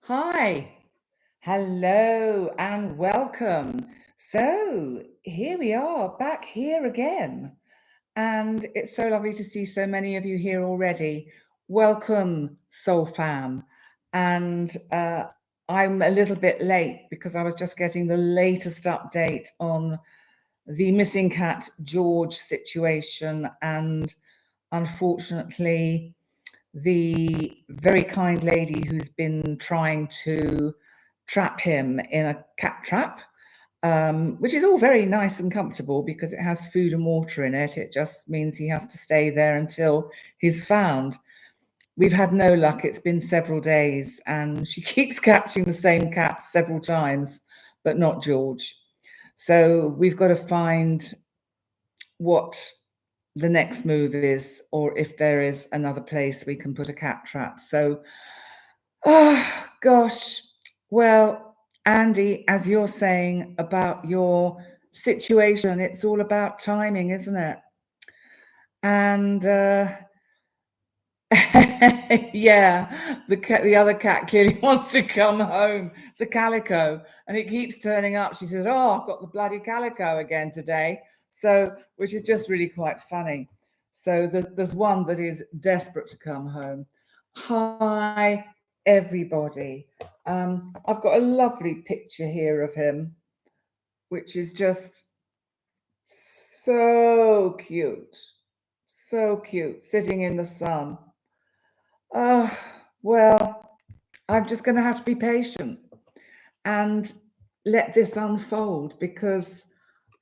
Hi, hello, and welcome. So here we are, back here again. And it's so lovely to see so many of you here already. Welcome, Soul Fam. And I'm a little bit late because I was just getting the latest update on the missing cat George situation. And unfortunately, the very kind lady who's been trying to trap him in a cat trap, which is all very nice and comfortable because it has food and water in it. It just means he has to stay there until he's found. We've had no luck. It's been several days and she keeps catching the same cat several times, but not George. So we've got to find what the next move is, or if there is another place we can put a cat trap. So, oh gosh, well, Andy, as you're saying about your situation, it's all about timing, isn't it? And yeah, the other cat clearly wants to come home. It's a calico, and it keeps turning up. She says, "Oh, I've got the bloody calico again today." So, which is just really quite funny. So there's one that is desperate to come home. Hi, everybody. I've got a lovely picture here of him, which is just so cute, sitting in the sun. Well, I'm just going to have to be patient and let this unfold, because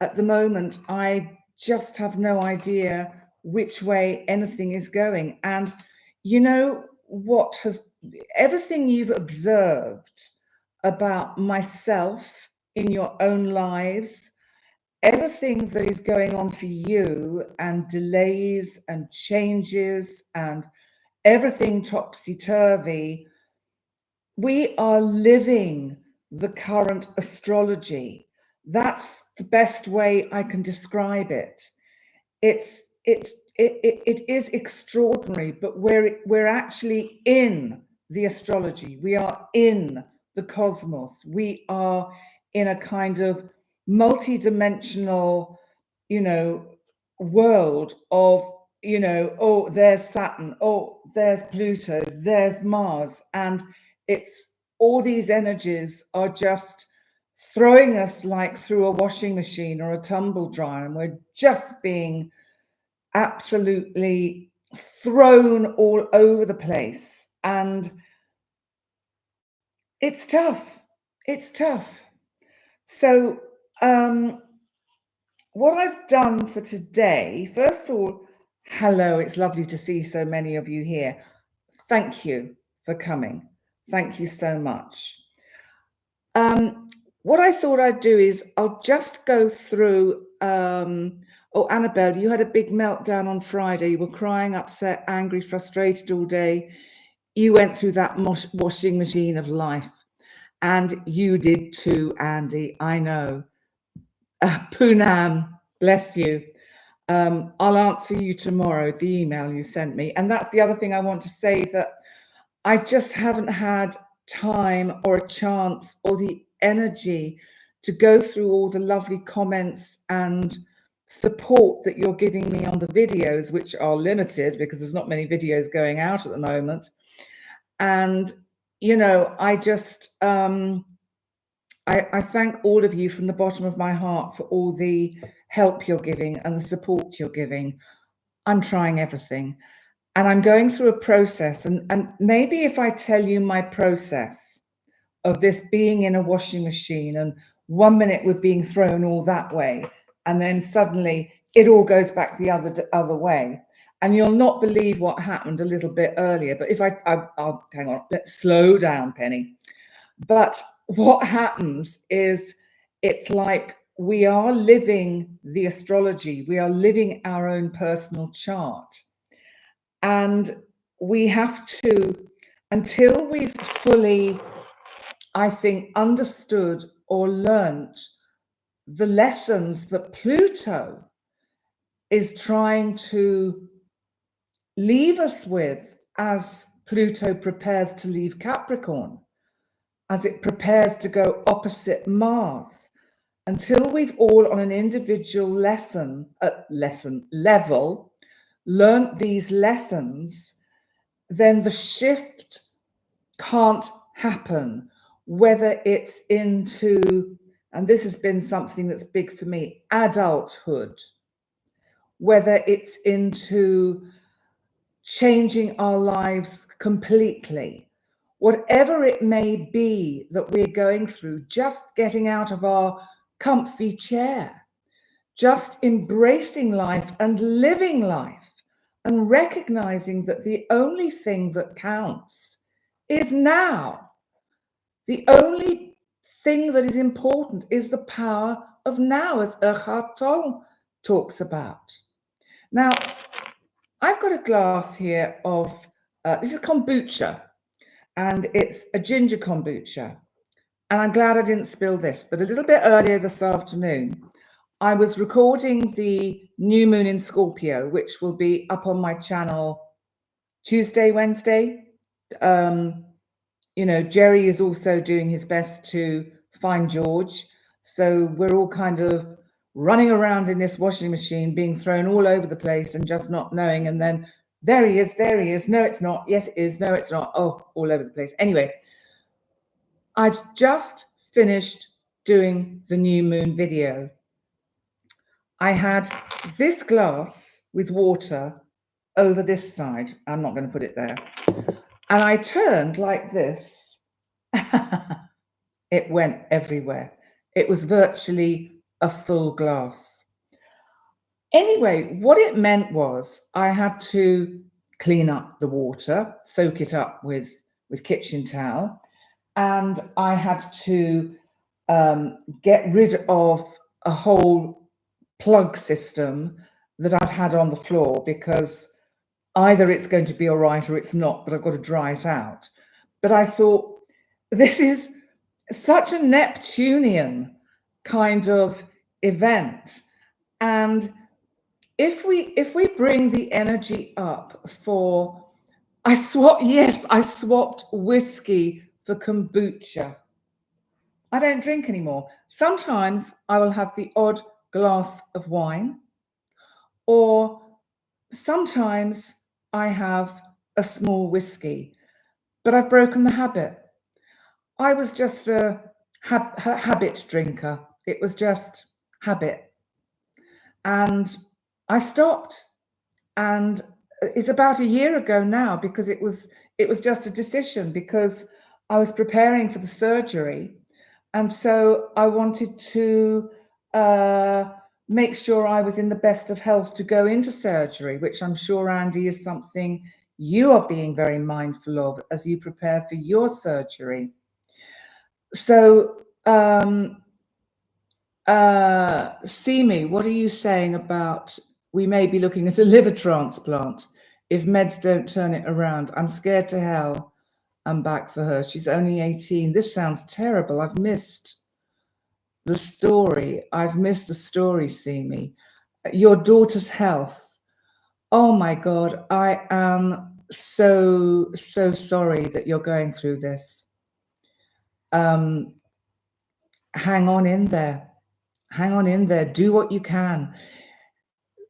at the moment I just have no idea which way anything is going. And you know what everything you've observed about myself in your own lives, everything that is going on for you, and delays and changes and everything topsy-turvy, we are living the current astrology. That's the best way I can describe it. It is extraordinary, but we're actually in the astrology. We are in the cosmos. We are in a kind of multi-dimensional, world of, oh, there's Saturn, oh, there's Pluto, there's Mars, and it's all these energies are just throwing us like through a washing machine or a tumble dryer, and we're just being absolutely thrown all over the place. And it's tough. It's tough. So what I've done for today, first of all, hello, it's lovely to see so many of you here. Thank you for coming. Thank you so much. What I thought I'd do is I'll just go through, oh, Annabelle, you had a big meltdown on Friday. You were crying, upset, angry, frustrated all day. You went through that washing machine of life. And you did too, Andy, I know. Poonam, bless you. I'll answer you tomorrow, the email you sent me. And that's the other thing I want to say, that I just haven't had time or a chance or the energy to go through all the lovely comments and support that you're giving me on the videos, which are limited because there's not many videos going out at the moment. And, I just, I thank all of you from the bottom of my heart for all the help you're giving and the support you're giving. I'm trying everything. And I'm going through a process. And maybe if I tell you my process of this being in a washing machine, and 1 minute we're being thrown all that way, and then suddenly it all goes back the other way. And you'll not believe what happened a little bit earlier. But if I'll hang on, let's slow down, Penny. But what happens is, it's like we are living the astrology. We are living our own personal chart. And we have to, until we've fully, I think, understood or learnt the lessons that Pluto is trying to leave us with as Pluto prepares to leave Capricorn, as it prepares to go opposite Mars, until we've all on an individual level learnt these lessons, then the shift can't happen, whether it's into, and this has been something that's big for me, adulthood, whether it's into changing our lives completely, whatever it may be that we're going through, just getting out of our comfy chair, just embracing life and living life and recognizing that the only thing that counts is now. The only thing that is important is the power of now, as Eckhart Tolle talks about. Now, I've got a glass here of, this is kombucha, and it's a ginger kombucha. And I'm glad I didn't spill this, but a little bit earlier this afternoon, I was recording the new moon in Scorpio, which will be up on my channel Tuesday, Wednesday. Jerry is also doing his best to find George. So we're all kind of running around in this washing machine, being thrown all over the place and just not knowing. And then there he is. No, it's not. Yes, it is. No, it's not. Oh, all over the place. Anyway, I'd just finished doing the new moon video. I had this glass with water over this side. I'm not going to put it there. And I turned like this. It went everywhere. It was virtually a full glass. Anyway, what it meant was I had to clean up the water, soak it up with kitchen towel, and I had to get rid of a whole plug system that I'd had on the floor, because either it's going to be all right or it's not, but I've got to dry it out. But I thought, this is such a Neptunian kind of event. And if we bring the energy up for, I swapped whiskey for kombucha. I don't drink anymore. Sometimes I will have the odd glass of wine, or sometimes I have a small whiskey, but I've broken the habit. I was just a habit drinker. It was just habit. And I stopped. And it's about a year ago now, because it was just a decision, because I was preparing for the surgery. And so I wanted to make sure I was in the best of health to go into surgery, which I'm sure, Andy, is something you are being very mindful of as you prepare for your surgery. So, Simi, what are you saying about, we may be looking at a liver transplant if meds don't turn it around? I'm scared to hell. I'm back for her. She's only 18. This sounds terrible. I've missed the story. Simi. Your daughter's health. Oh my God. I am so sorry that you're going through this. Hang on in there. Hang on in there. Do what you can.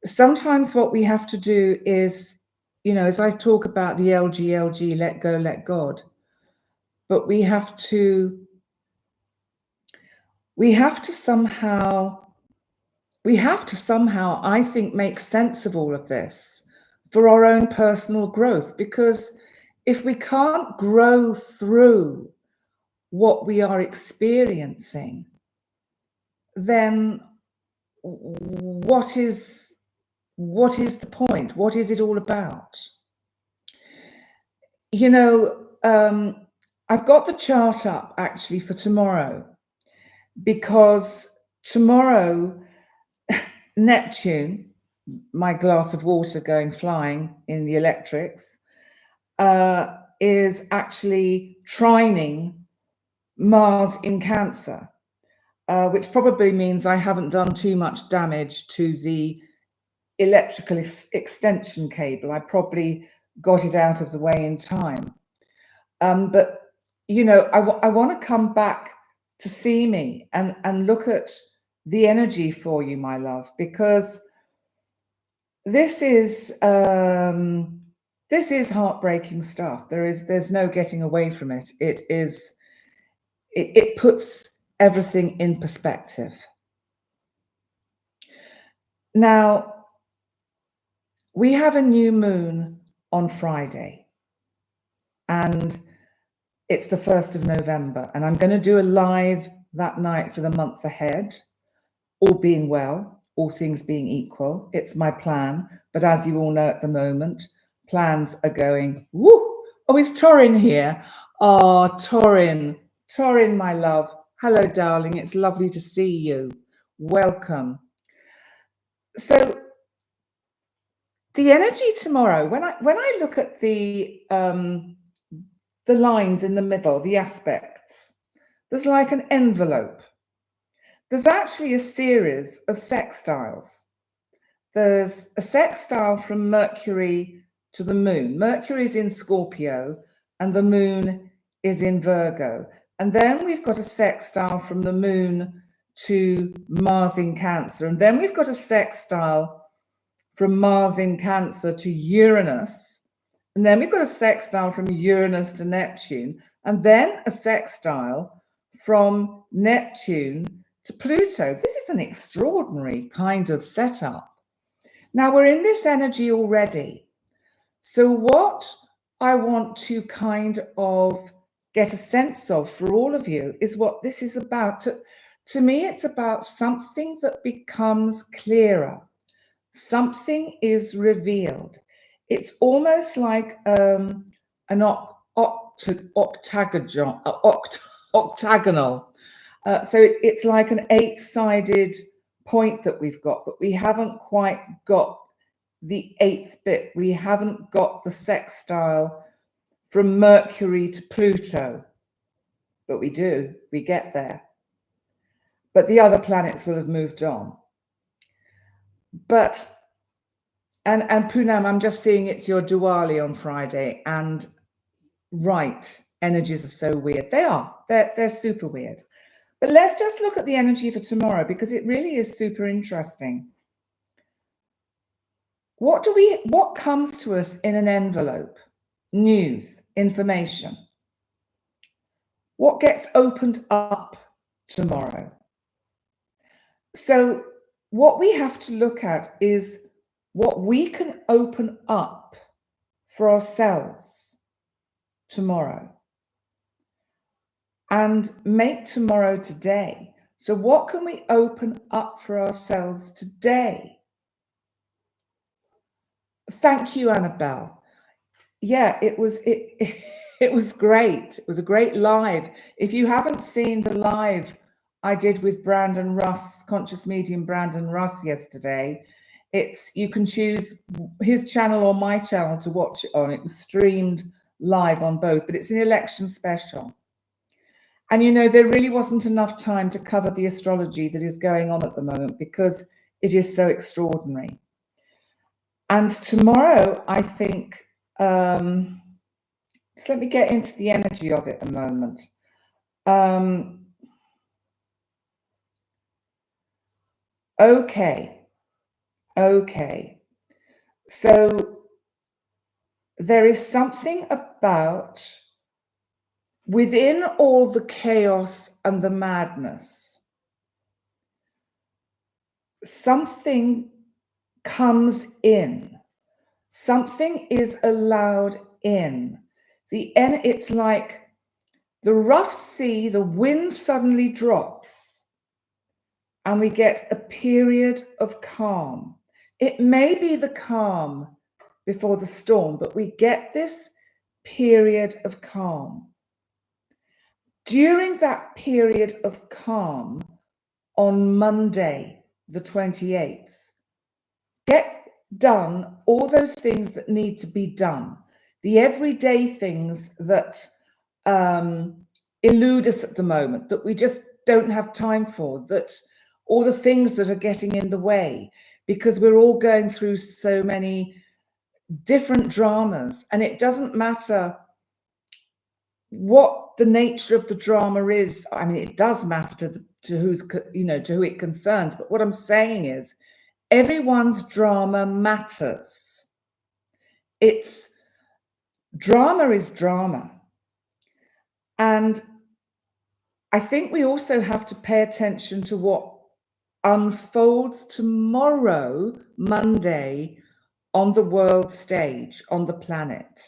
Sometimes what we have to do is, as I talk about the LG, let go, let God, but we have to somehow, I think, make sense of all of this for our own personal growth. Because if we can't grow through what we are experiencing, then what is the point? What is it all about? I've got the chart up actually for tomorrow, because tomorrow Neptune, my glass of water going flying in the electrics, is actually trining Mars in Cancer, which probably means I haven't done too much damage to the electrical extension cable. I probably got it out of the way in time. But, you know, I want to come back to see me and look at the energy for you, my love, because this is heartbreaking stuff. There's no getting away from it. It puts everything in perspective. Now, we have a new moon on Friday, and it's the 1st of November, and I'm going to do a live that night for the month ahead, all being well, all things being equal. It's my plan, but as you all know at the moment, plans are going, woo! Oh, is Torin here? Oh, Torin, my love. Hello, darling. It's lovely to see you. Welcome. So the energy tomorrow, when I look at the lines in the middle, the aspects, there's like an envelope. There's actually a series of sextiles. There's a sextile from Mercury to the moon. Mercury is in Scorpio and the moon is in Virgo. And then we've got a sextile from the moon to Mars in Cancer. And then we've got a sextile from Mars in Cancer to Uranus. And then we've got a sextile from Uranus to Neptune. And then a sextile from Neptune to Pluto. This is an extraordinary kind of setup. Now we're in this energy already. So what I want to kind of get a sense of for all of you is what this is about. To me, it's about something that becomes clearer. Something is revealed. It's almost like an octagonal. So it's like an 8-sided point that we've got, but we haven't quite got the 8th bit. We haven't got the sextile from Mercury to Pluto, but we do. We get there. But the other planets will have moved on. But and Poonam, I'm just seeing it's your Diwali on Friday, and right, energies are so weird. They are. They're super weird. But let's just look at the energy for tomorrow, because it really is super interesting. What comes to us in an envelope? News, information. What gets opened up tomorrow? So what we have to look at is what we can open up for ourselves tomorrow and make tomorrow today. So what can we open up for ourselves today? Thank you, Annabelle. Yeah, it was great. It was a great live. If you haven't seen the live I did with Brandon Russ, Conscious Medium Brandon Russ yesterday, you can choose his channel or my channel to watch it on. It was streamed live on both, but it's an election special. And you know, there really wasn't enough time to cover the astrology that is going on at the moment because it is so extraordinary. And tomorrow, I think, so let me get into the energy of it a moment. Okay. So there is something about within all the chaos and the madness, something comes in, something is allowed in. It's like the rough sea, the wind suddenly drops, and we get a period of calm. It may be the calm before the storm, but we get this period of calm. During that period of calm, on Monday, the 28th, get done all those things that need to be done, the everyday things that elude us at the moment, that we just don't have time for, all the things that are getting in the way, because we're all going through so many different dramas, and it doesn't matter what the nature of the drama is. I mean, it does matter to who's, to who it concerns. But what I'm saying is, everyone's drama matters. Drama is drama. And I think we also have to pay attention to what unfolds tomorrow, Monday, on the world stage, on the planet.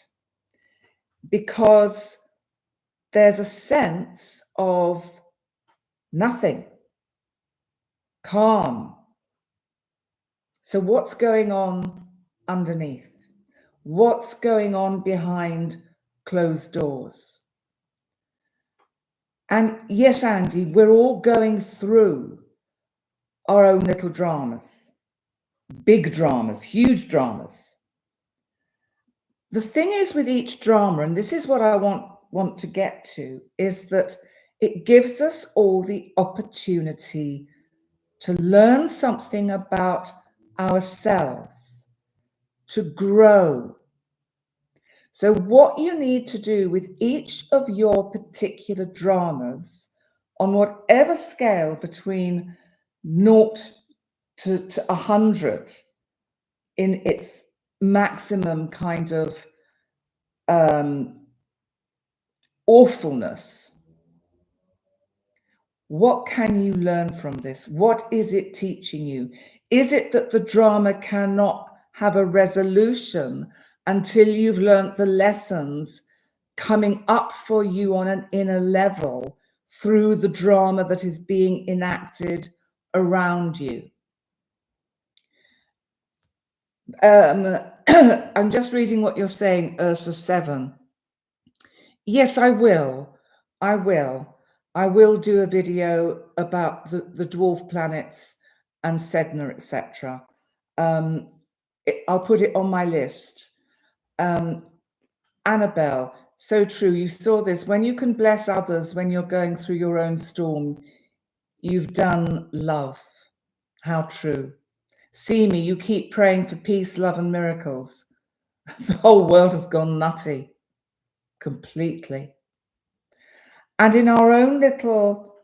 Because there's a sense of nothing, calm. So what's going on underneath? What's going on behind closed doors? And yes, Andy, we're all going through our own little dramas, big dramas, huge dramas. The thing is with each drama, and this is what I want to get to, is that it gives us all the opportunity to learn something about ourselves, to grow. So what you need to do with each of your particular dramas, on whatever scale between 0 to 100 in its maximum kind of awfulness, what can you learn from this? What is it teaching you? Is it that the drama cannot have a resolution until you've learned the lessons coming up for you on an inner level through the drama that is being enacted around you? I'm just reading what you're saying, Ursa 7. Yes, I will. I will do a video about the dwarf planets and Sedna, etc. I'll put it on my list. Annabelle, so true. You saw this. When you can bless others when you're going through your own storm, you've done love. How true. See me, you keep praying for peace, love, and miracles. The whole world has gone nutty. Completely. And in our own little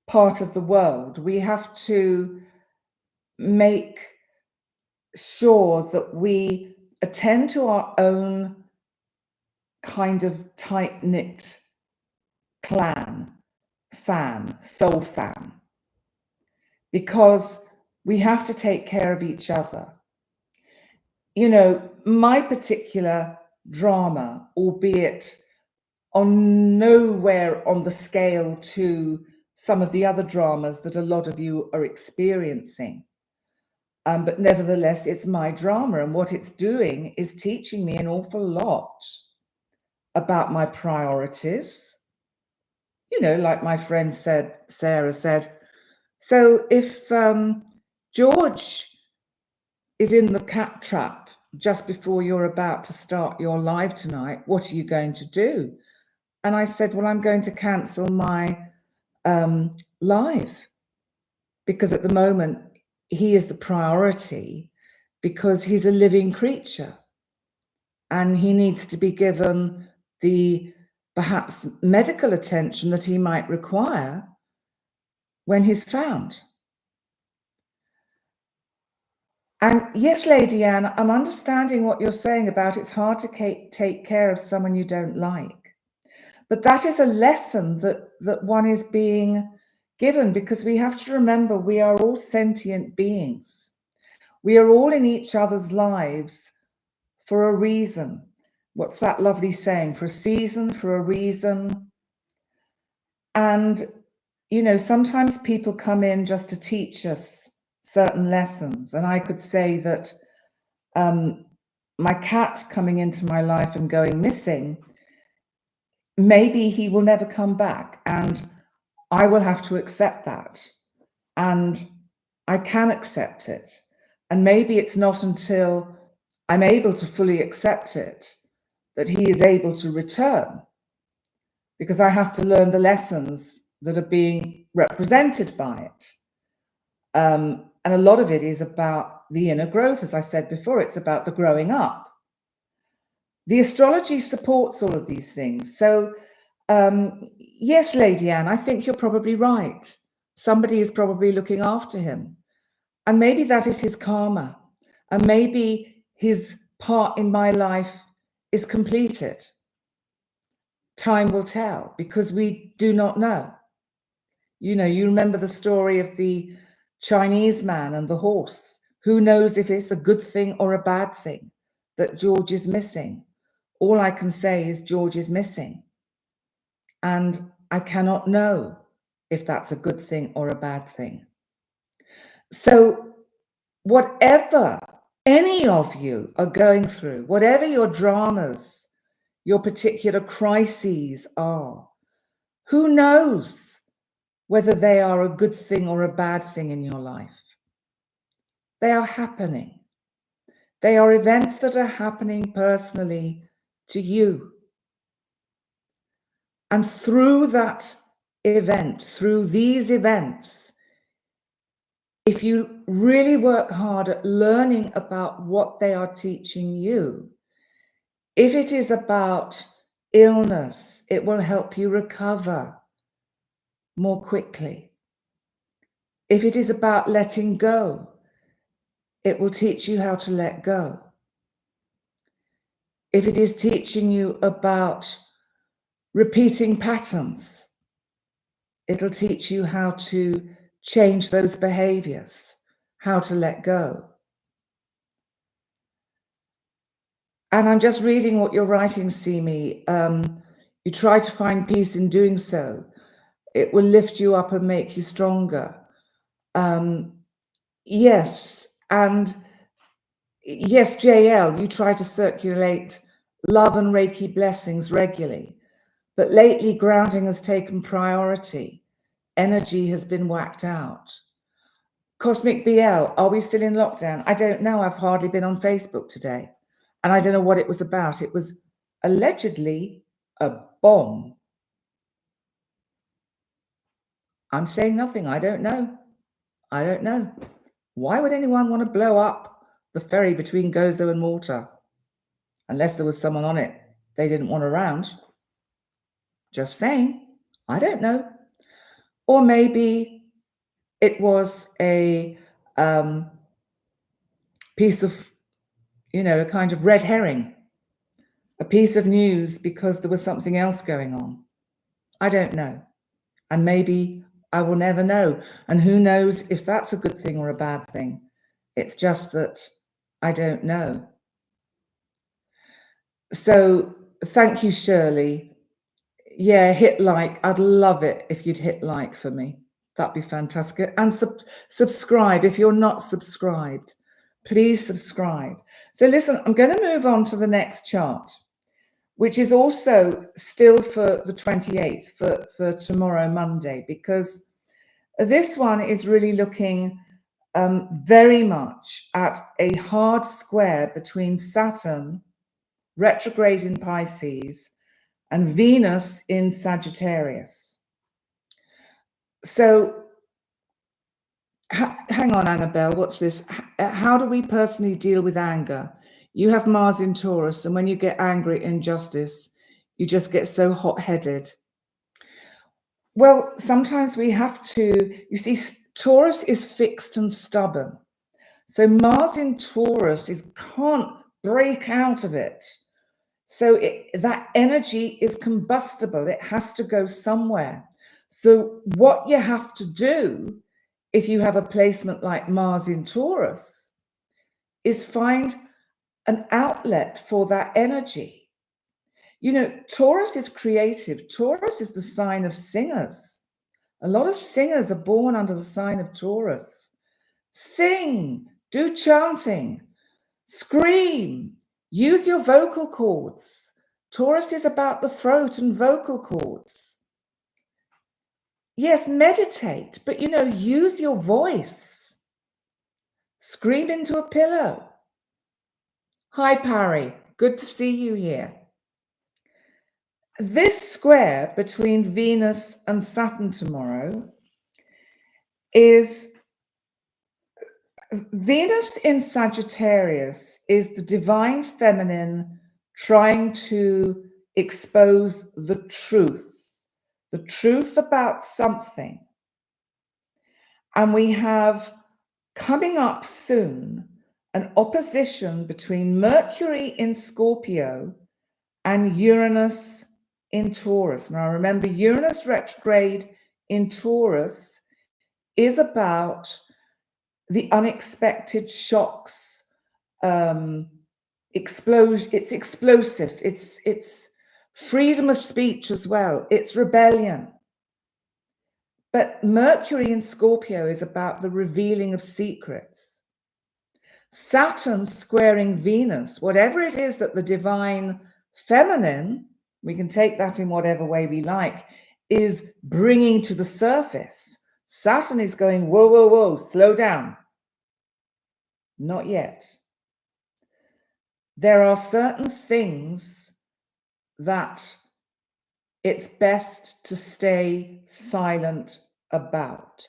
part of the world, we have to make sure that we attend to our own kind of tight-knit clan, soul fam, because we have to take care of each other. You know, my particular drama, albeit on nowhere on the scale to some of the other dramas that a lot of you are experiencing. But nevertheless, it's my drama, and what it's doing is teaching me an awful lot about my priorities. You know, like my friend Sarah said, so if George is in the cat trap just before you're about to start your live tonight, what are you going to do? And I said, well, I'm going to cancel my live, because at the moment he is the priority, because he's a living creature and he needs to be given the perhaps medical attention that he might require when he's found. And yes, Lady Anne, I'm understanding what you're saying about it's hard to take care of someone you don't like. But that is a lesson that one is being given, because we have to remember we are all sentient beings. We are all in each other's lives for a reason. What's that lovely saying? For a season, for a reason. And, you know, sometimes people come in just to teach us certain lessons. And I could say that my cat coming into my life and going missing, maybe he will never come back, and I will have to accept that. And I can accept it. And maybe it's not until I'm able to fully accept it that he is able to return, because I have to learn the lessons that are being represented by it. And a lot of it is about the inner growth. As I said before, it's about the growing up. The astrology supports all of these things. So, yes, Lady Anne, I think you're probably right. Somebody is probably looking after him. And maybe that is his karma. And maybe his part in my life is completed. Time will tell, because we do not know. You know, you remember the story of the Chinese man and the horse. Who knows if it's a good thing or a bad thing that George is missing? All I can say is George is missing. And I cannot know if that's a good thing or a bad thing. So whatever any of you are going through, whatever your dramas, your particular crises are, who knows whether they are a good thing or a bad thing in your life? They are happening. They are events that are happening personally to you. And through that event, through these events, if you really work hard at learning about what they are teaching you, if it is about illness, it will help you recover more quickly. If it is about letting go, it will teach you how to let go. If it is teaching you about repeating patterns, it'll teach you how to change those behaviors, how to let go. And I'm just reading what you're writing, Simi. You try to find peace in doing so. It will lift you up and make you stronger. Yes, and yes, JL, you try to circulate love and Reiki blessings regularly. But lately, grounding has taken priority. Energy has been whacked out. Cosmic BL, are we still in lockdown? I don't know. I've hardly been on Facebook today. And I don't know what it was about. It was allegedly a bomb. I'm saying nothing. I don't know. I don't know. Why would anyone want to blow up the ferry between Gozo and Malta? Unless there was someone on it they didn't want around. Just saying. I don't know. Or maybe it was a piece of, a kind of red herring, a piece of news because there was something else going on. I don't know. And maybe I will never know. And who knows if that's a good thing or a bad thing. It's just that I don't know. So thank you, Shirley. Yeah, hit like. I'd love it if you'd hit like for me. That'd be fantastic. And subscribe if you're not subscribed. Please subscribe. So listen, I'm going to move on to the next chart, which is also still for the 28th, for tomorrow, Monday, because this one is really looking very much at a hard square between Saturn, retrograde in Pisces, and Venus in Sagittarius. So hang on, Annabelle, what's this? How do we personally deal with anger? You have Mars in Taurus, and when you get angry at injustice, you just get so hot-headed. Well, sometimes we have to, you see, Taurus is fixed and stubborn. So Mars in Taurus can't break out of it. So that energy is combustible. It has to go somewhere. So what you have to do, if you have a placement like Mars in Taurus, is find an outlet for that energy. You know, Taurus is creative. Taurus is the sign of singers. A lot of singers are born under the sign of Taurus. Sing, do chanting, scream, use your vocal cords. Taurus is about the throat and vocal cords. Yes, meditate, but use your voice. Scream into a pillow. Hi, Parry. Good to see you here. This square between Venus and Saturn tomorrow is Venus in Sagittarius is the divine feminine trying to expose the truth about something. And we have coming up soon an opposition between Mercury in Scorpio and Uranus in Taurus. Now remember, Uranus retrograde in Taurus is about the unexpected shocks, it's explosive, it's freedom of speech as well, it's rebellion. But Mercury in Scorpio is about the revealing of secrets. Saturn squaring Venus, whatever it is that the divine feminine, we can take that in whatever way we like, is bringing to the surface. Saturn is going, whoa, whoa, whoa, slow down. Not yet. There are certain things that it's best to stay silent about.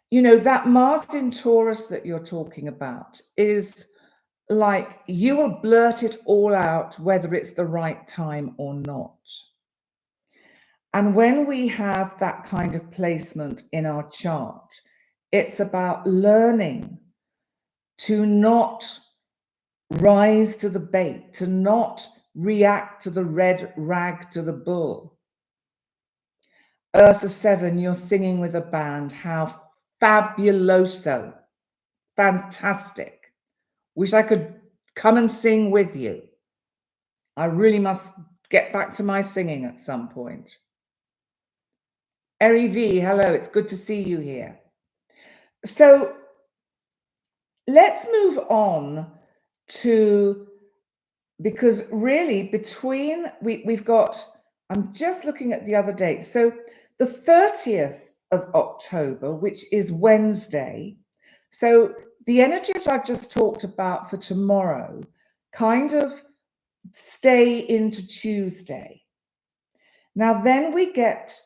You know, that Mars in Taurus that you're talking about is like you will blurt it all out, whether it's the right time or not. And when we have that kind of placement in our chart, it's about learning to not rise to the bait, to not react to the red rag to the bull. Earth of Seven, you're singing with a band. How fabuloso. Fantastic. Wish I could come and sing with you. I really must get back to my singing at some point. Eri V, hello, it's good to see you here. So let's move on to, because really between, we've got, I'm just looking at the other date. So the 30th of October, which is Wednesday. So the energies I've just talked about for tomorrow kind of stay into Tuesday. Now then we get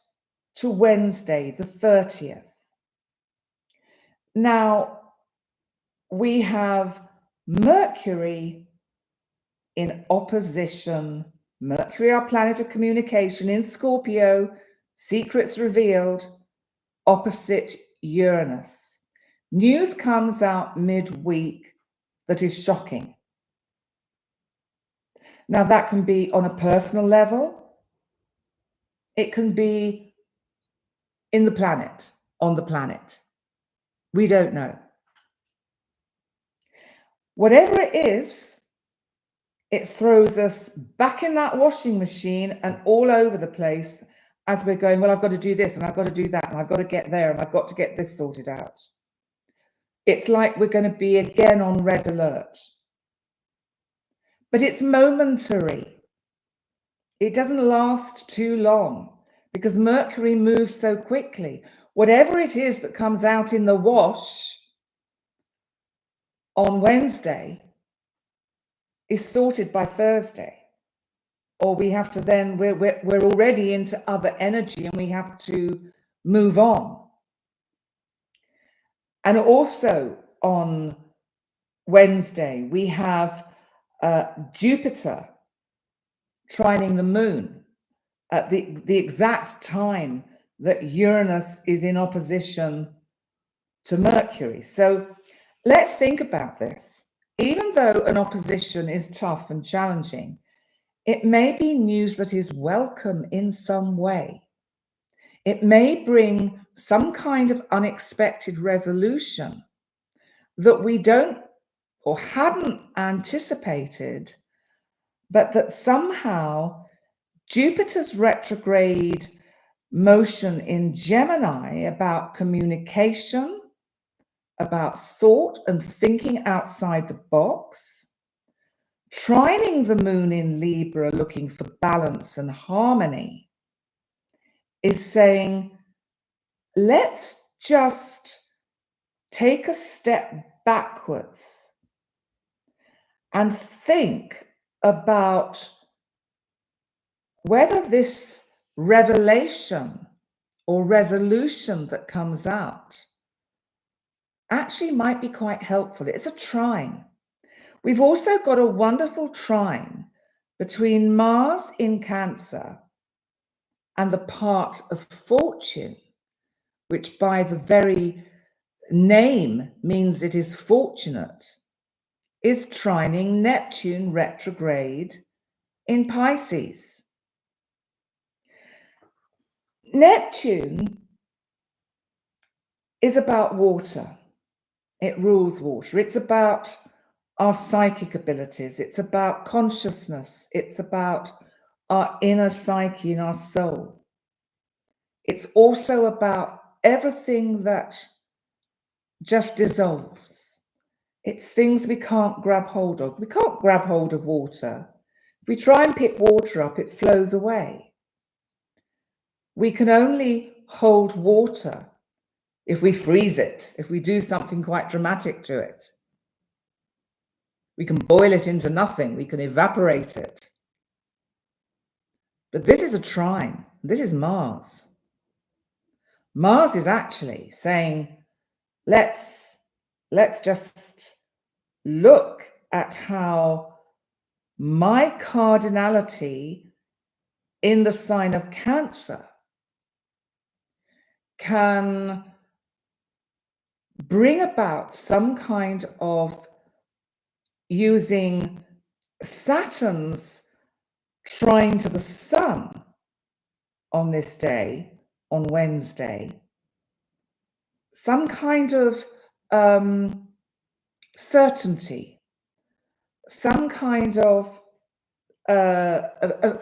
to Wednesday, the 30th. Now we have Mercury in opposition, Mercury, our planet of communication, in Scorpio, secrets revealed, opposite Uranus. News comes out midweek that is shocking. Now that can be on a personal level. It can be in the planet, on the planet. We don't know. Whatever it is, it throws us back in that washing machine and all over the place as we're going, well, I've got to do this and I've got to do that and I've got to get there and I've got to get this sorted out. It's like we're going to be again on red alert. But it's momentary. It doesn't last too long because Mercury moves so quickly. Whatever it is that comes out in the wash on Wednesday is sorted by Thursday, or we have to then, we're already into other energy and we have to move on. And also on Wednesday, we have Jupiter trining the moon at the exact time that Uranus is in opposition to Mercury. So let's think about this. Even though an opposition is tough and challenging, it may be news that is welcome in some way. It may bring some kind of unexpected resolution that we don't or hadn't anticipated, but that somehow Jupiter's retrograde motion in Gemini about communication, about thought and thinking outside the box, trining the moon in Libra, looking for balance and harmony, is saying, let's just take a step backwards and think about whether this revelation or resolution that comes out actually might be quite helpful. It's a trine. We've also got a wonderful trine between Mars in Cancer and the part of fortune, which by the very name means it is fortunate, is trining Neptune retrograde in Pisces. Neptune is about water. It rules water. It's about our psychic abilities. It's about consciousness. It's about our inner psyche and our soul. It's also about everything that just dissolves. It's things we can't grab hold of. We can't grab hold of water. If we try and pick water up, it flows away. We can only hold water if we freeze it, if we do something quite dramatic to it. We can boil it into nothing. We can evaporate it. But this is a trine. This is Mars. Mars is actually saying, let's just look at how my cardinality in the sign of Cancer can bring about some kind of using Saturn's trine to the Sun on this day, on Wednesday, some kind of certainty, some kind of a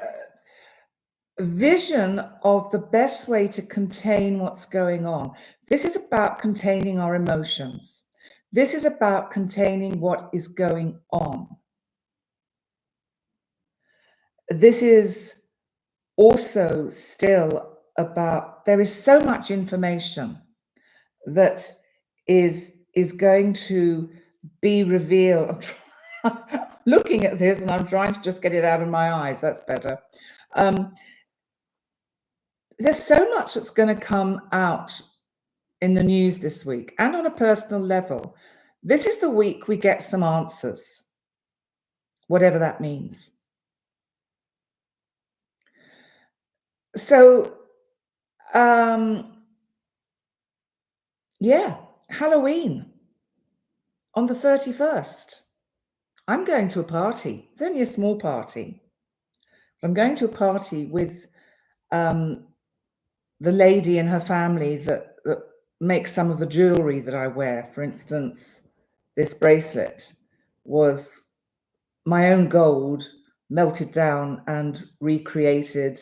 vision of the best way to contain what's going on. This is about containing our emotions. This is about containing what is going on. This is also still about, there is so much information that is going to be revealed. I'm looking at this and I'm trying to just get it out of my eyes. That's better. There's so much that's going to come out in the news this week, and on a personal level. This is the week we get some answers, whatever that means. So, yeah, Halloween on the 31st. I'm going to a party. It's only a small party. I'm going to a party with the lady and her family that makes some of the jewelry that I wear. For instance, this bracelet was my own gold melted down and recreated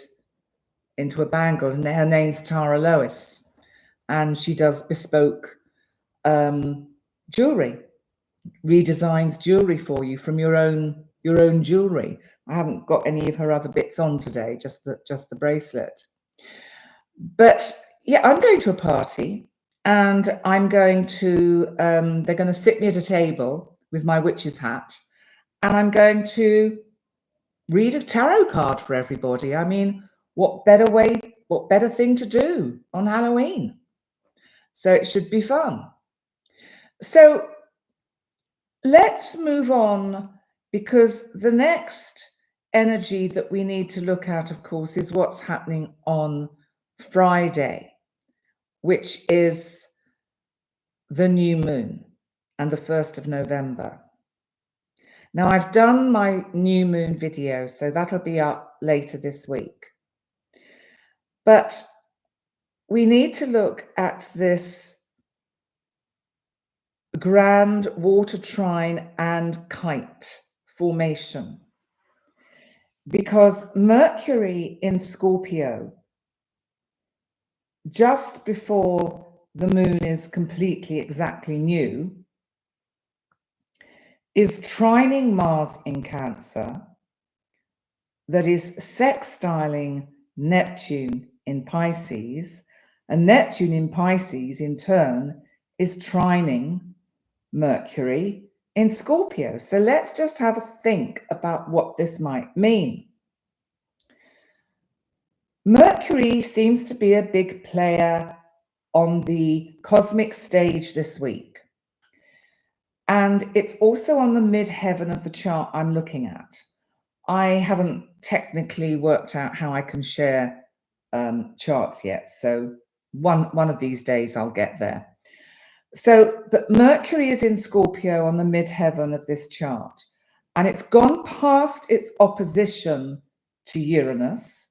into a bangle, and her name's Tara Lois, and she does bespoke jewelry, redesigns jewelry for you from your own jewelry. I haven't got any of her other bits on today, just the bracelet. But yeah, I'm going to a party, and I'm going to they're going to sit me at a table with my witch's hat, and I'm going to read a tarot card for everybody. I mean, what better thing to do on Halloween? So it should be fun. So let's move on, because the next energy that we need to look at, of course, is what's happening on Friday, which is the new moon and the 1st of November. Now, I've done my new moon video, so that'll be up later this week. But we need to look at this grand water trine and kite formation, because Mercury in Scorpio, just before the moon is completely exactly new, is trining Mars in Cancer, that is sextiling Neptune in Pisces, and Neptune in Pisces in turn is trining Mercury in Scorpio. So let's just have a think about what this might mean. Mercury seems to be a big player on the cosmic stage this week. And it's also on the midheaven of the chart I'm looking at. I haven't technically worked out how I can share charts yet. So one of these days I'll get there. So, but Mercury is in Scorpio on the midheaven of this chart, and it's gone past its opposition to Uranus.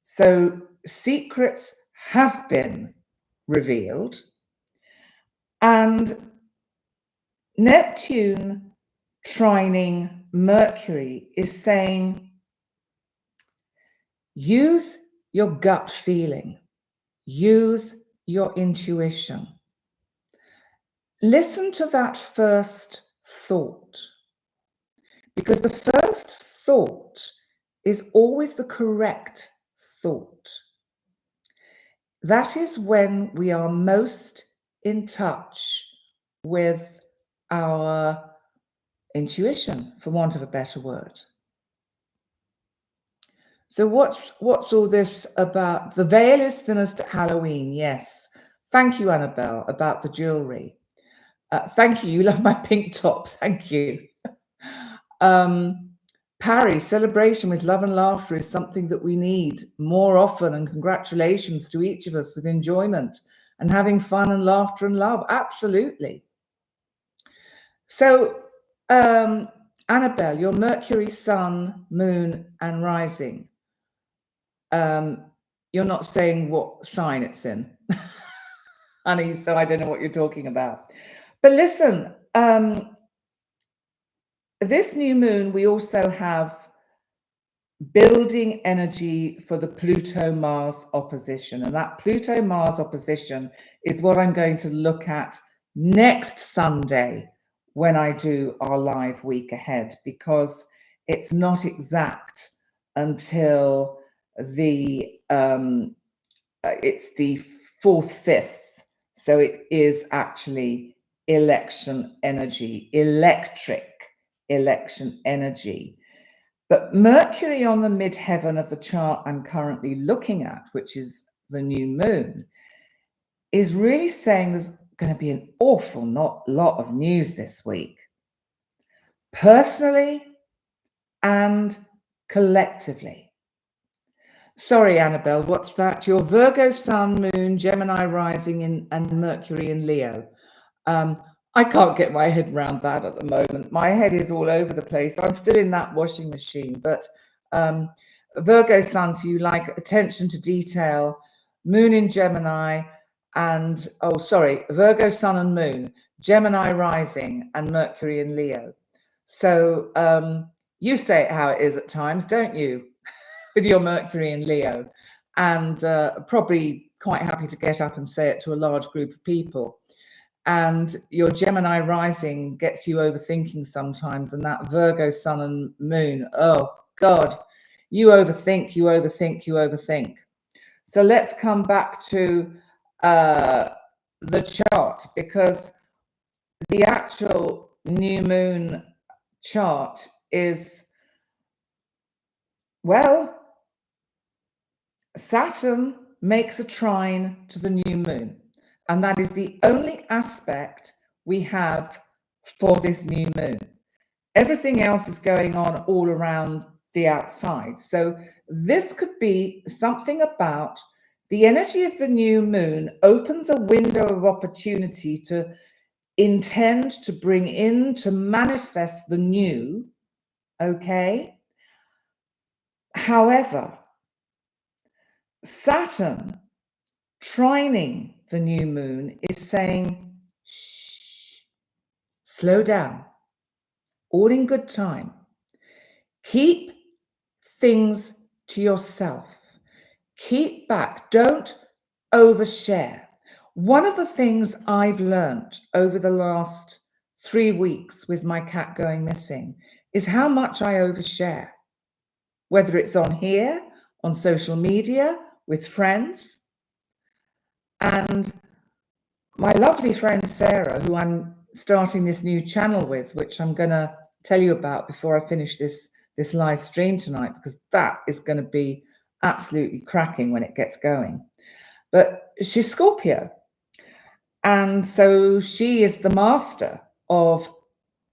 So secrets have been revealed, and Neptune trining Mercury is saying, use your gut feeling, use your intuition. Listen to that first thought, because the first thought is always the correct thought. That is when we are most in touch with our intuition, for want of a better word. So what's all this about? The veil is thinnest at Halloween. Yes. Thank you, Annabelle, about the jewelry. Thank you. You love my pink top. Thank you. Parry, celebration with love and laughter is something that we need more often, and congratulations to each of us with enjoyment and having fun and laughter and love. Absolutely. So, Annabelle, your Mercury, Sun, Moon, and Rising. You're not saying what sign it's in, honey, so I don't know what you're talking about. But listen, this new moon, we also have building energy for the Pluto-Mars opposition. And that Pluto-Mars opposition is what I'm going to look at next Sunday when I do our live week ahead, because it's not exact until the it's the 4th, 5th. So it is actually election energy, electric election energy. But Mercury on the midheaven of the chart I'm currently looking at, which is the new moon, is really saying there's going to be an awful lot of news this week, personally and collectively. Sorry, Annabelle, what's that? Your Virgo, Sun, Moon, Gemini rising and Mercury in Leo. I can't get my head around that at the moment. My head is all over the place. I'm still in that washing machine, but Virgo Sun, so you like attention to detail, Moon in Gemini, and Virgo Sun and Moon, Gemini rising and Mercury in Leo. So you say it how it is at times, don't you? With your Mercury in Leo, and probably quite happy to get up and say it to a large group of people. And your Gemini rising gets you overthinking sometimes, and that Virgo Sun and Moon, oh God, you overthink, you overthink, you overthink. So let's come back to the chart, because the actual new moon chart is, well, Saturn makes a trine to the new moon, and that is the only aspect we have for this new moon. Everything else is going on all around the outside. So this could be something about the energy of the new moon opens a window of opportunity to intend to bring in, to manifest the new, okay? However, Saturn trining the new moon is saying, shh, slow down, all in good time. Keep things to yourself. Keep back. Don't overshare. One of the things I've learned over the last 3 weeks with my cat going missing is how much I overshare, whether it's on here, on social media, with friends. And my lovely friend Sarah, who I'm starting this new channel with, which I'm going to tell you about before I finish this live stream tonight, because that is going to be absolutely cracking when it gets going. But she's Scorpio. And so she is the master of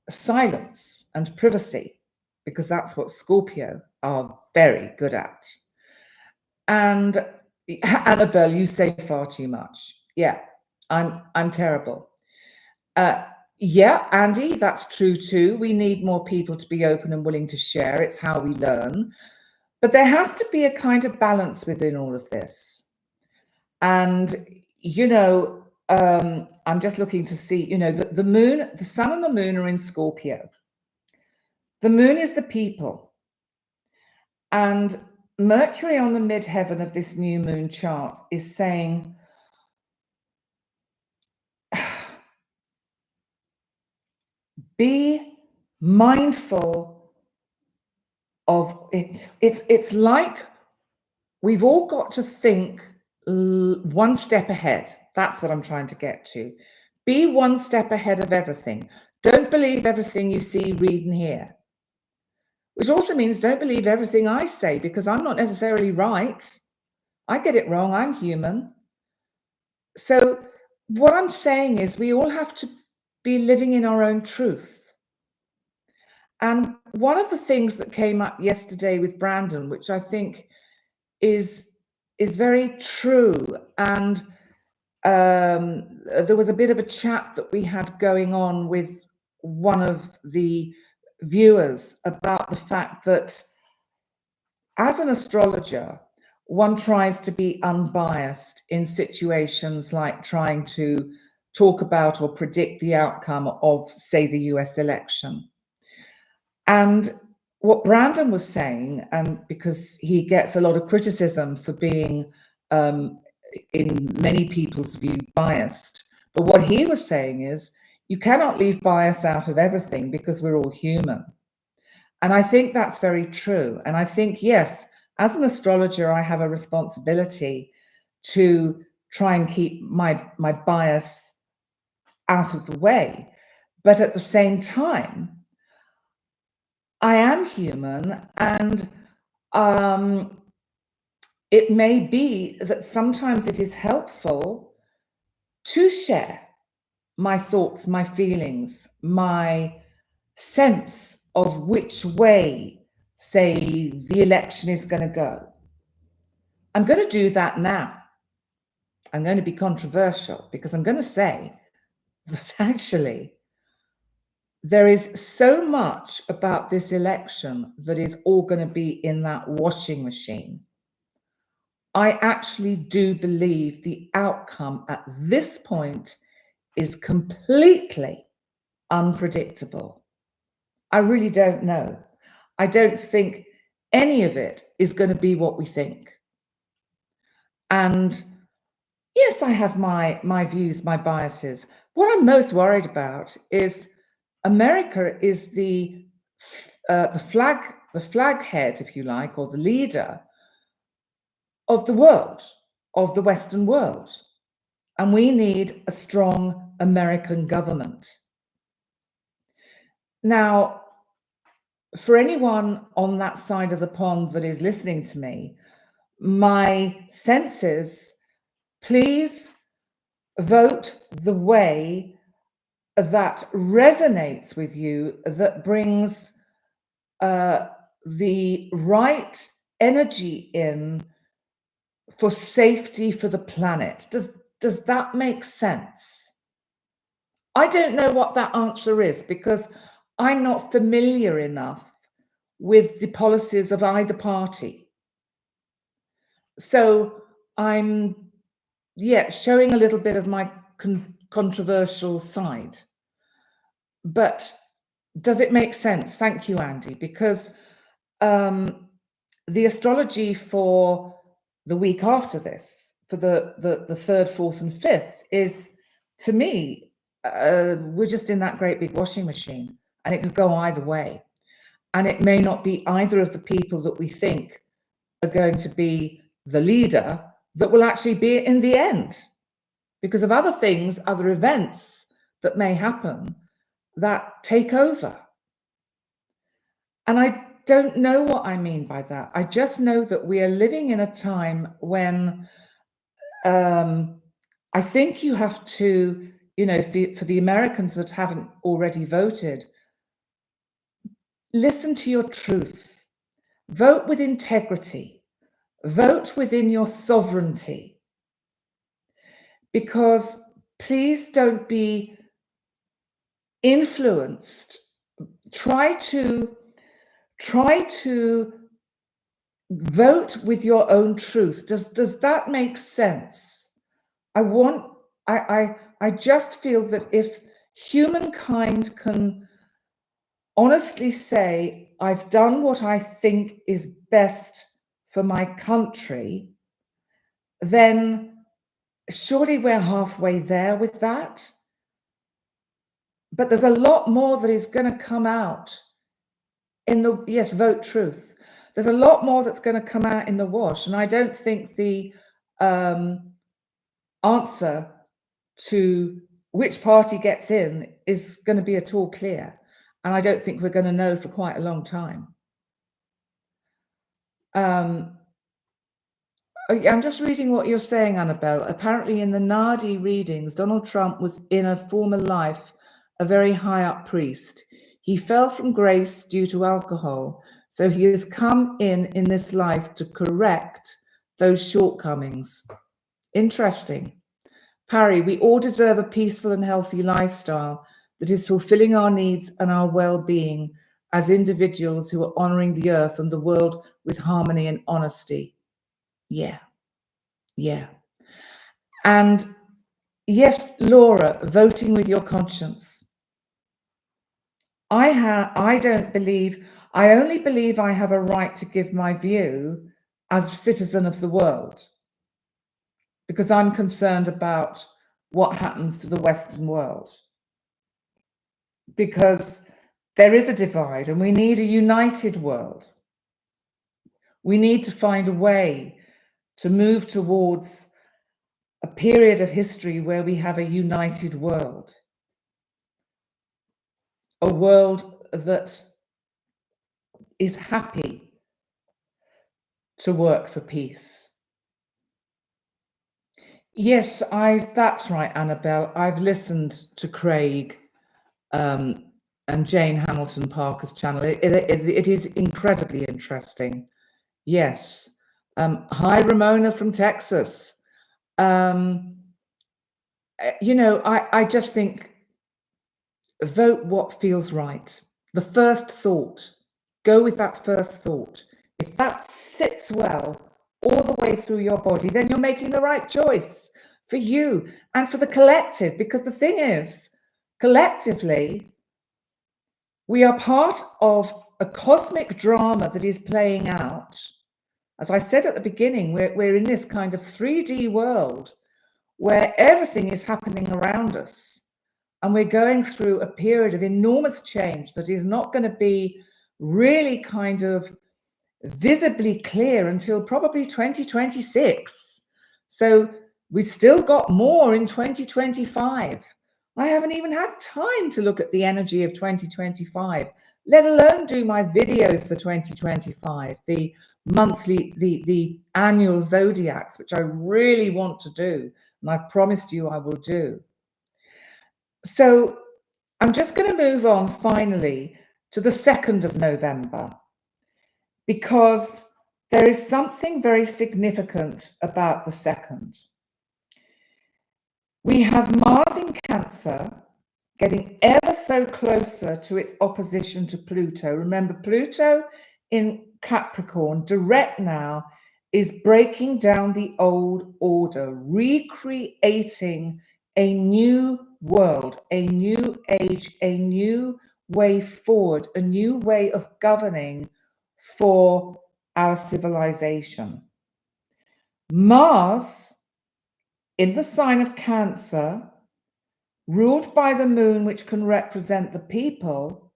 silence and privacy. because that's what Scorpio are very good at. And Annabelle, you say far too much. Yeah, I'm terrible. Yeah, Andy, that's true too. We need more people to be open and willing to share. It's how we learn. But there has to be a kind of balance within all of this. And, I'm just looking to see, the moon, the sun and the moon are in Scorpio. The moon is the people. And Mercury on the midheaven of this new moon chart is saying, be mindful of it. It's like we've all got to think one step ahead. That's what I'm trying to get to. Be one step ahead of everything. Don't believe everything you see, read, and hear. Which also means don't believe everything I say, because I'm not necessarily right. I get it wrong. I'm human. So what I'm saying is we all have to be living in our own truth. And one of the things that came up yesterday with Brandon, which I think is very true, and there was a bit of a chat that we had going on with one of the viewers about the fact that as an astrologer, one tries to be unbiased in situations like trying to talk about or predict the outcome of, say, the US election. And what Brandon was saying, and because he gets a lot of criticism for being, in many people's view, biased, but what he was saying is you cannot leave bias out of everything because we're all human. And I think that's very true. And I think, yes, as an astrologer, I have a responsibility to try and keep my bias out of the way. But at the same time, I am human, and it may be that sometimes it is helpful to share my thoughts, my feelings, my sense of which way, say, the election is going to go. I'm going to do that now. I'm going to be controversial because I'm going to say that actually there is so much about this election that is all going to be in that washing machine. I actually do believe the outcome at this point is completely unpredictable. I really don't know. I don't think any of it is going to be what we think. And yes, I have my views, my biases. What I'm most worried about is America is the flag head, if you like, or the leader of the world, of the Western world. And we need a strong American government. Now, for anyone on that side of the pond that is listening to me, my sense is, please vote the way that resonates with you, that brings the right energy in for safety for the planet. Does that make sense? I don't know what that answer is because I'm not familiar enough with the policies of either party. So I'm, showing a little bit of my controversial side. But does it make sense? Thank you, Andy, because the astrology for the week after this, for the 3rd, 4th, and 5th, is, to me, we're just in that great big washing machine, and it could go either way. And it may not be either of the people that we think are going to be the leader that will actually be in the end, because of other things, other events that may happen that take over. And I don't know what I mean by that. I just know that we are living in a time when I think you have to, for the Americans that haven't already voted, listen to your truth. Vote with integrity. Vote within your sovereignty. Because please don't be influenced. Try to vote with your own truth. Does that make sense? I just feel that if humankind can honestly say, I've done what I think is best for my country, then surely we're halfway there with that. But there's a lot more that is going to come out in the, yes, vote truth. There's a lot more that's going to come out in the wash. And I don't think the answer to which party gets in is going to be at all clear. And I don't think we're going to know for quite a long time. I'm just reading what you're saying, Annabelle. Apparently in the Nadi readings, Donald Trump was in a former life a very high up priest. He fell from grace due to alcohol, so he has come in this life to correct those shortcomings. Interesting. Parry, we all deserve a peaceful and healthy lifestyle that is fulfilling our needs and our well-being as individuals who are honoring the earth and the world with harmony and honesty. Yeah. And yes, Laura, voting with your conscience. I only believe I have a right to give my view as a citizen of the world, because I'm concerned about what happens to the Western world. Because there is a divide and we need a united world. We need to find a way to move towards a period of history where we have a united world. A world that is happy to work for peace. Yes, that's right, Annabelle. I've listened to Craig and Jane Hamilton Parker's channel. It is incredibly interesting. Yes. Hi, Ramona from Texas. You know, I just think vote what feels right. The first thought, go with that first thought. If that sits well all the way through your body, then you're making the right choice for you and for the collective. Because the thing is, collectively, we are part of a cosmic drama that is playing out. As I said at the beginning, we're in this kind of 3D world where everything is happening around us. And we're going through a period of enormous change that is not going to be really kind of visibly clear until probably 2026. So we've still got more in 2025. I haven't even had time to look at the energy of 2025, let alone do my videos for 2025, the monthly, the annual zodiacs, which I really want to do. And I've promised you I will do. So I'm just going to move on finally to the 2nd of November, because there is something very significant about the 2nd. We have Mars in Cancer getting ever so closer to its opposition to Pluto. Remember, Pluto in Capricorn, direct now, is breaking down the old order, recreating a new world, a new age, a new way forward, a new way of governing for our civilization. Mars in the sign of Cancer, ruled by the moon, which can represent the people,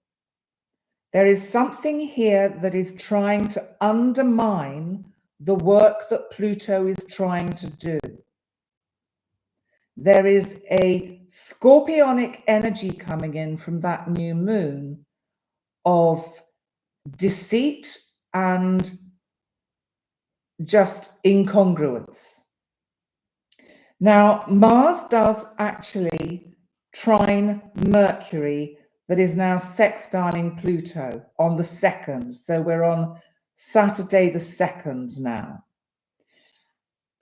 there is something here that is trying to undermine the work that Pluto is trying to do. There is a scorpionic energy coming in from that new moon of deceit and just incongruence. Now, Mars does actually trine Mercury that is now sextiling Pluto on the 2nd. So we're on Saturday the 2nd now.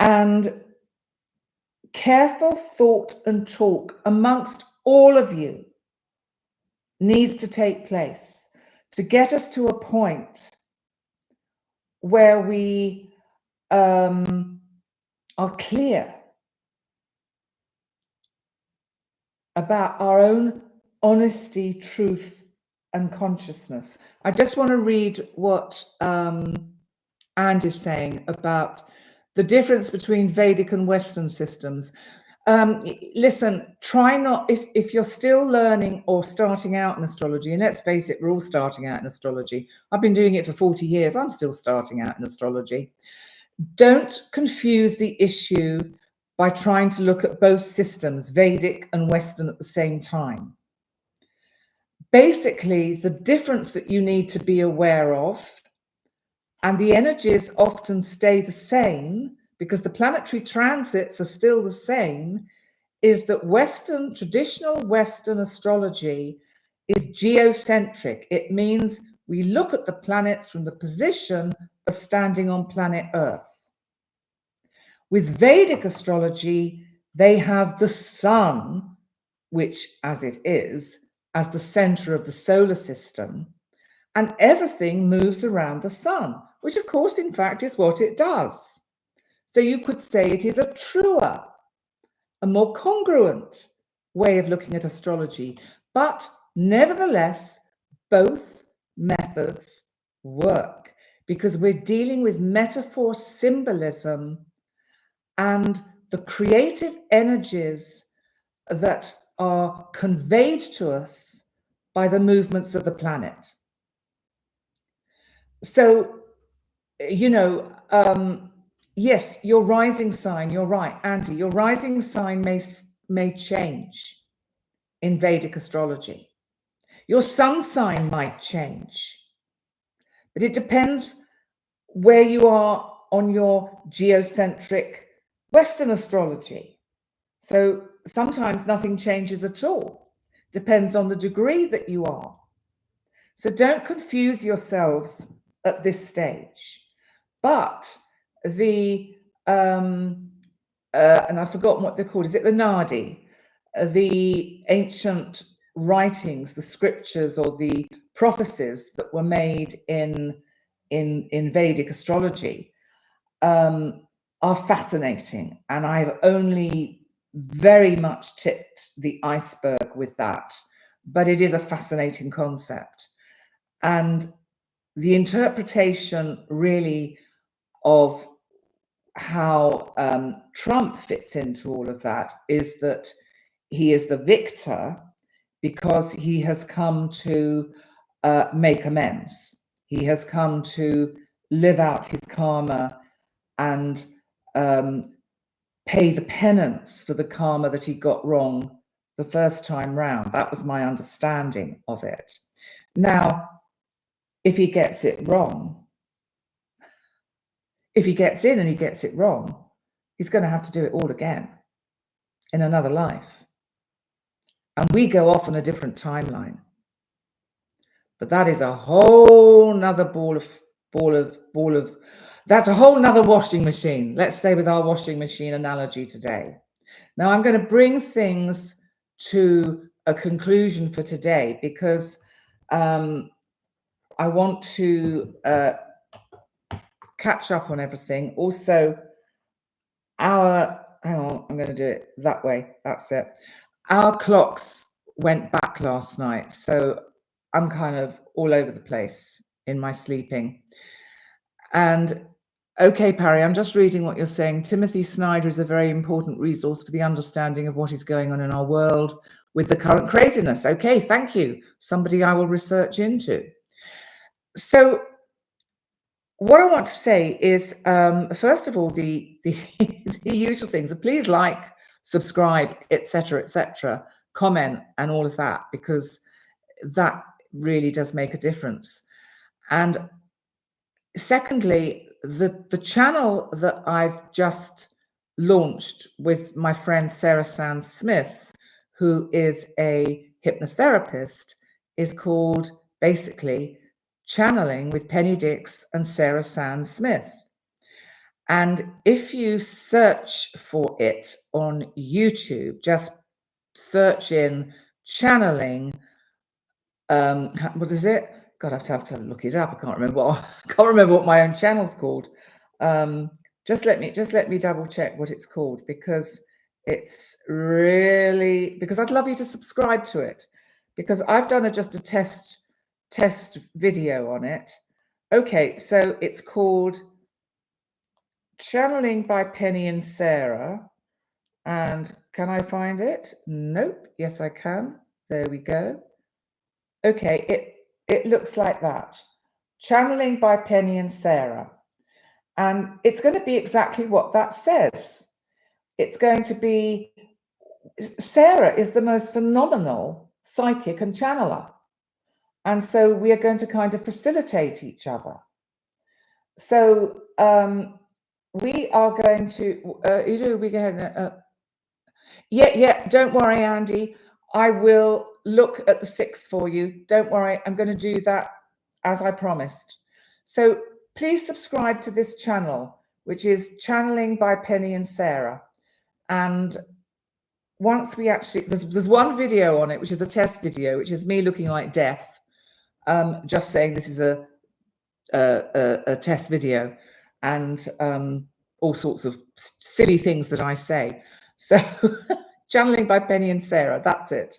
And careful thought and talk amongst all of you needs to take place to get us to a point where we are clear about our own honesty, truth, and consciousness. I just want to read what And is saying about the difference between Vedic and Western systems. Listen, try not, if you're still learning or starting out in astrology, and let's face it, we're all starting out in astrology. I've been doing it for 40 years. I'm still starting out in astrology. Don't confuse the issue by trying to look at both systems, Vedic and Western, at the same time. Basically, the difference that you need to be aware of, and the energies often stay the same because the planetary transits are still the same, is that traditional Western astrology is geocentric. It means we look at the planets from the position of standing on planet Earth. With Vedic astrology, they have the sun, which as it is, as the center of the solar system, and everything moves around the sun, which of course, in fact, is what it does. So you could say it is a truer, a more congruent way of looking at astrology. But nevertheless, both methods work because we're dealing with metaphor, symbolism, and the creative energies that are conveyed to us by the movements of the planet. So, yes, your rising sign, you're right, Andy, your rising sign may change in Vedic astrology. Your sun sign might change, but it depends where you are on your geocentric Western astrology. So sometimes nothing changes at all. Depends on the degree that you are. So don't confuse yourselves at this stage. But the, and I've forgotten what they're called, is it the Nadi? The ancient writings, the scriptures or the prophecies that were made in Vedic astrology are fascinating. And I've only very much tipped the iceberg with that, but it is a fascinating concept. And the interpretation really of how Trump fits into all of that is that he is the victor because he has come to make amends. He has come to live out his karma and pay the penance for the karma that he got wrong the first time round. That was my understanding of it. Now, if he gets it wrong, if he gets in and he gets it wrong, he's going to have to do it all again in another life. And we go off on a different timeline. But that is a whole nother that's a whole nother washing machine. Let's stay with our washing machine analogy today. Now I'm going to bring things to a conclusion for today because I want to catch up on everything. Also, hang on, I'm going to do it that way. That's it. Our clocks went back last night, so I'm kind of all over the place in my sleeping. And okay, Parry, I'm just reading what you're saying. Timothy Snyder is a very important resource for the understanding of what is going on in our world with the current craziness. Okay, thank you. Somebody I will research into. So what I want to say is, first of all, the usual things. Please like, subscribe, etc., comment, and all of that, because that really does make a difference. And secondly, the channel that I've just launched with my friend Sarah Sands Smith, who is a hypnotherapist, is called basically Channeling with Penny Dix and Sarah Sands Smith. And if you search for it on YouTube, just search in channeling. What is it? God, I have to look it up. I can't remember what my own channel's called. Just let me double check what it's called, because it's really, because I'd love you to subscribe to it, because I've done just a test video on it. Okay, so it's called Channeling by Penny and Sarah. And can I find it? Nope. Yes, I can. There we go. Okay, it looks like that. Channeling by Penny and Sarah. And it's going to be exactly what that says. It's going to be, Sarah is the most phenomenal psychic and channeler. And so we are going to kind of facilitate each other. So we are going to, yeah, don't worry, Andy. I will look at the 6 for you. Don't worry, I'm going to do that as I promised. So please subscribe to this channel, which is Channeling by Penny and Sarah. And once we actually, there's one video on it, which is a test video, which is me looking like death. Just saying this is a test video, and all sorts of silly things that I say. So Channeling by Penny and Sarah, that's it.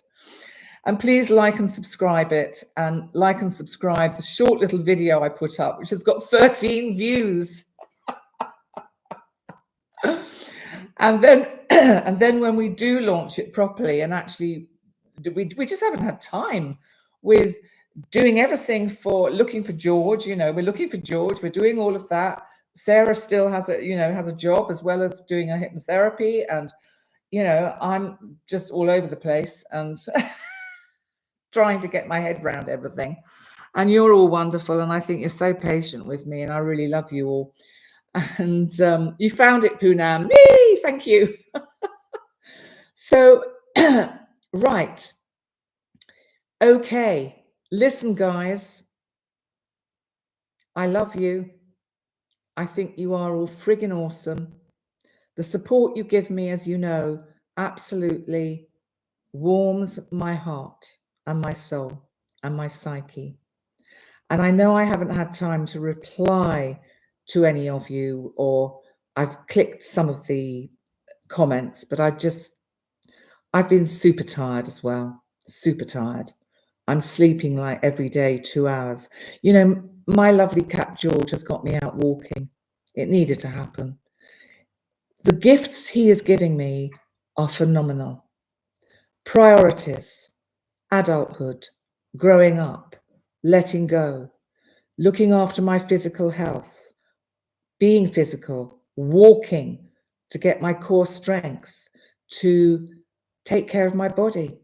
And please like and subscribe it, and like and subscribe the short little video I put up, which has got 13 views. And then when we do launch it properly, and actually we just haven't had time with doing everything for looking for George. We're looking for George, we're doing all of that. Sarah still has a job as well as doing a hypnotherapy, and I'm just all over the place and trying to get my head around everything. And you're all wonderful, and I think you're so patient with me, and I really love you all. And you found it, Poonam. Yay, thank you. So, right. Okay. Listen, guys. I love you. I think you are all friggin' awesome. The support you give me, as you know, absolutely warms my heart and my soul and my psyche. And I know I haven't had time to reply to any of you, or I've clicked some of the comments, but I've been super tired as well. Super tired. I'm sleeping like every day 2 hours. My lovely cat George has got me out walking. It needed to happen. The gifts he is giving me are phenomenal. Priorities, adulthood, growing up, letting go, looking after my physical health, being physical, walking to get my core strength, to take care of my body.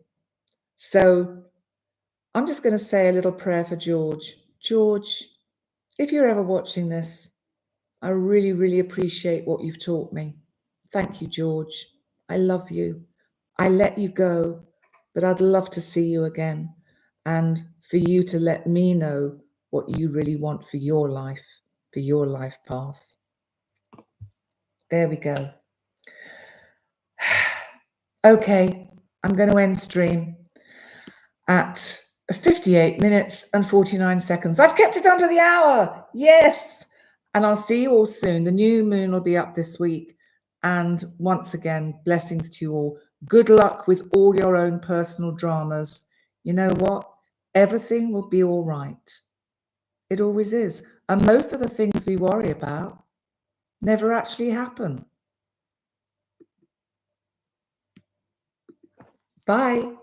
So I'm just going to say a little prayer for George. George, if you're ever watching this, I really, really appreciate what you've taught me. Thank you, George. I love you. I let you go, but I'd love to see you again, and for you to let me know what you really want for your life path. There we go. Okay, I'm going to end stream at 58 minutes and 49 seconds. I've kept it under the hour. Yes. And I'll see you all soon. The new moon will be up this week. And once again, blessings to you all. Good luck with all your own personal dramas. You know what? Everything will be all right. It always is. And most of the things we worry about never actually happen. Bye.